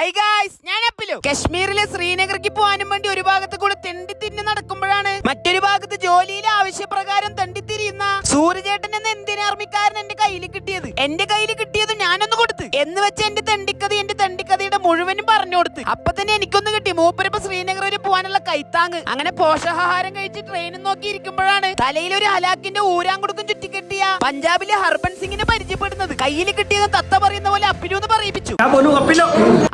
High guys, ഞാൻ അപ്പിലു. കശ്മീരിലെ ശ്രീനഗറിലേക്ക് പോകാനും വേണ്ടി ഒരു ഭാഗത്ത് കൂടെ തെണ്ടിത്തിരിഞ്ഞ് നടക്കുമ്പോഴാണ് മറ്റൊരു ഭാഗത്ത് ജോലിയിലെ ആവശ്യപ്രകാരം തെണ്ടിത്തിരിയുന്ന സൂര്യചേട്ടൻ എന്ന ഇന്ത്യൻ ആർമിക്കാരൻ എന്റെ കയ്യിൽ കിട്ടിയത്. എന്റെ കയ്യിൽ കിട്ടിയത് ഞാനൊന്ന് കൊടുത്ത് എന്ന് വെച്ച് എന്റെ തെണ്ടിക്കഥയുടെ മുഴുവനും പറഞ്ഞു കൊടുത്ത്. അപ്പൊ തന്നെ എനിക്കൊന്ന് കിട്ടി. മൂപ്പരിപ്പോ ശ്രീനഗർ വരെ പോകാനുള്ള കൈത്താങ്. അങ്ങനെ പോഷകാഹാരം കഴിച്ച് ട്രെയിനും നോക്കി ഇരിക്കുമ്പോഴാണ് തലയിൽ ഒരു ഹലാക്കിന്റെ ഊരാങ്കുടുക്കും ചുറ്റിക്കെട്ടിയ പഞ്ചാബിലെ ഹർബൻ സിംഗിനെ പരിചയപ്പെടുന്നത്. കയ്യിൽ കിട്ടിയത് തത്ത പറയുന്ന പോലെ അപ്പിലു എന്ന് പറയിപ്പിച്ചു.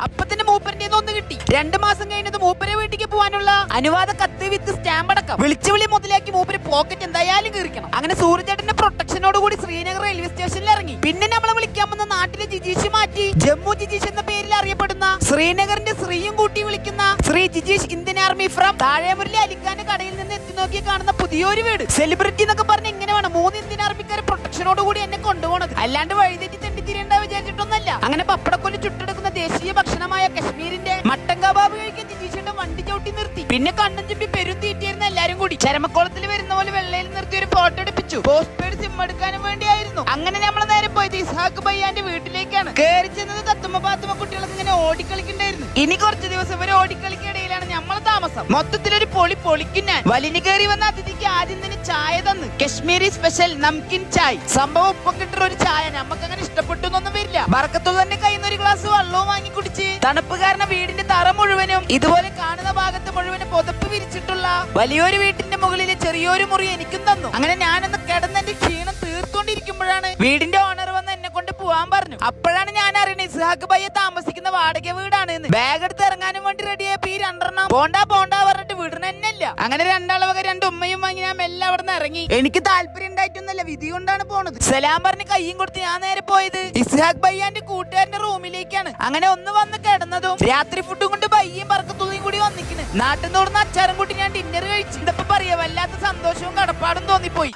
അപ്പൊ തന്നെ മൂപ്പരിന്റെ ഒന്ന് കിട്ടി. 2 മാസം കഴിഞ്ഞത് മൂപ്പരെ വീട്ടിലേക്ക് പോകാനുള്ള അനുവാദ കത്ത് വിത്ത് സ്റ്റാമ്പ് അടക്കം വിളിച്ചുവിളി മുതലാക്കി മൂപ്പര് പോക്കറ്റ് എന്തായാലും കീറിക്കണം. അങ്ങനെ സൂര്യചേട്ടന്റെ പ്രൊട്ടക്ഷനോട് കൂടി ശ്രീനഗർ റെയിൽവേ സ്റ്റേഷനിൽ ഇറങ്ങി. പിന്നെ നമ്മളെ വിളിക്കാൻ വന്ന നാട്ടിലെ ജിജീഷ് മാറ്റി ജമ്മു ജിജീഷ് എന്ന പേരിൽ അറിയപ്പെടുന്ന ശ്രീനഗറിന്റെ ശ്രീയും കൂട്ടി വിളിക്കുന്ന Shri Jijeesh Indian army from താഴെമുരളി അലിഖാന്റെ കടയിൽ നിന്ന് എത്തി നോക്കി കാണുന്ന പുതിയൊരു വീട്. സെലിബ്രിറ്റി എന്നൊക്കെ പറഞ്ഞ് എങ്ങനെ വേണം 3 ഇന്ത്യൻ ആർമിക്കാരെ പ്രൊട്ടക്ഷനോട് കൂടി എന്നെ കൊണ്ടുപോകണത്. അല്ലാണ്ട് വഴിതെറ്റി തെണ്ടിത്തിരേണ്ട വിചാരിച്ചിട്ടൊന്നല്ല. അങ്ങനെ പപ്പടക്കൊല്ലി ചുട്ടെടുക്കുന്ന ദേശീയ ഭക്ഷണമായ കശ്മീരിന്റെ മട്ടൻ കബാബ് കഴിക്കാൻ ജിജീഷിന്റെ വണ്ടി ചവിട്ടി നിർത്തി. പിന്നെ കണ്ണും ചുമ്പി പെരും തീറ്റിയായിരുന്നു എല്ലാരും കൂടി. ചരമക്കോളത്തിൽ വരുന്ന പോലെ വെള്ളയിൽ നിർത്തി ഒരു ഫോട്ടോ എടുപ്പിച്ചു. പോസ്റ്റ് പെയ്ഡ് സിം എടുക്കാനും വേണ്ടിയായിരുന്നു. അങ്ങനെ നമ്മൾ നേരെ പോയത് ഇസ്ഹാഖ് ഭയ്യാന്റെ വീട്ടിലേക്കാണ്. കയറി ചെന്നത് തത്തുമ്മ പാത്തുമ്മ കുട്ടികളൊക്കെ ഇങ്ങനെ ഓടിക്കളിക്കണ്ടായിരുന്നു. ഇനി കുറച്ച് ദിവസം ഇവര് ഓടിക്കളിക്കിടയിലാണ് നമ്മളെ താമസം. മൊത്തത്തിലൊരു പൊളിക്കും ഞാൻ. വലിഞ്ഞു കയറി വന്ന അതിഥിക്ക് ആദ്യം തന്നെ ചായ തന്നു. കശ്മീരി സ്പെഷ്യൽ നംകിൻ ചായ്. സംഭവം ഉപ്പൊക്കിട്ടൊരു ഒരു ചായ നമുക്ക് അങ്ങനെ ഇഷ്ടപ്പെട്ടു എന്നൊന്നും വരില്ല. ബർക്കത്തു തന്നെ കയ്യിൽ ഒരു ഗ്ലാസ് വെള്ളവും വാങ്ങി കുടിച്ച് തണുപ്പ് കാരണം വീടിന്റെ തറ മുഴുവനും ഇതുപോലെ കാണുന്ന ഭാഗത്ത് മുഴുവനും പുതപ്പ് വിരിച്ചിട്ടുള്ള വലിയൊരു വീട്ടിന്റെ മുകളിലെ ചെറിയൊരു മുറി എനിക്കും തന്നു. അങ്ങനെ ഞാനൊന്ന് കിടന്ന് എന്റെ ക്ഷീണം തീർത്തോണ്ടിരിക്കുമ്പോഴാണ് വീടിന്റെ ഓണർ വന്ന് എന്നെ കൊണ്ട് പോവാൻ പറഞ്ഞു. അപ്പോഴാണ് ഞാൻ അറിയണത് ഇസ്ഹാഖ് ഭയ്യ താമസിക്കുന്ന വാടക വീടാണ് എന്ന്. ബാഗ് എടുത്ത് ഇറങ്ങാനും വേണ്ടി റെഡിയായപ്പോ ഈ 2 പോണ്ടാ പറഞ്ഞിട്ട് വീടിന് തന്നെയല്ല. അങ്ങനെ 2 വക 2 ഉമ്മയും വാങ്ങി ഞാൻ മെല്ലെ അവിടെ നിന്ന് ഇറങ്ങി. എനിക്ക് താല്പര്യം ഉണ്ടായിട്ടൊന്നല്ല, വിധി കൊണ്ടാണ് പോണത്. സലാം പറഞ്ഞ് കയ്യും കൊടുത്ത് ഞാൻ നേരെ പോയത് ഇസ്ഹാഖ് ഭയ്യാന്റെ കൂട്ടുകാരന്റെ റൂമിലേക്കാണ്. അങ്ങനെ ഒന്ന് വന്ന് കിടന്നതും രാത്രി ഫുഡും കൊണ്ട് ഭയ്യും പറക്കത്തുള്ളിയും കൂടി വന്നിക്കണ്. നാട്ടിൽ നിന്ന് അച്ചാറും കൂട്ടി ഞാൻ ഡിന്നർ കഴിച്ചു. ഇതപ്പോ പറയാ വല്ലാത്ത സന്തോഷവും കടപ്പാടും തോന്നിപ്പോയി.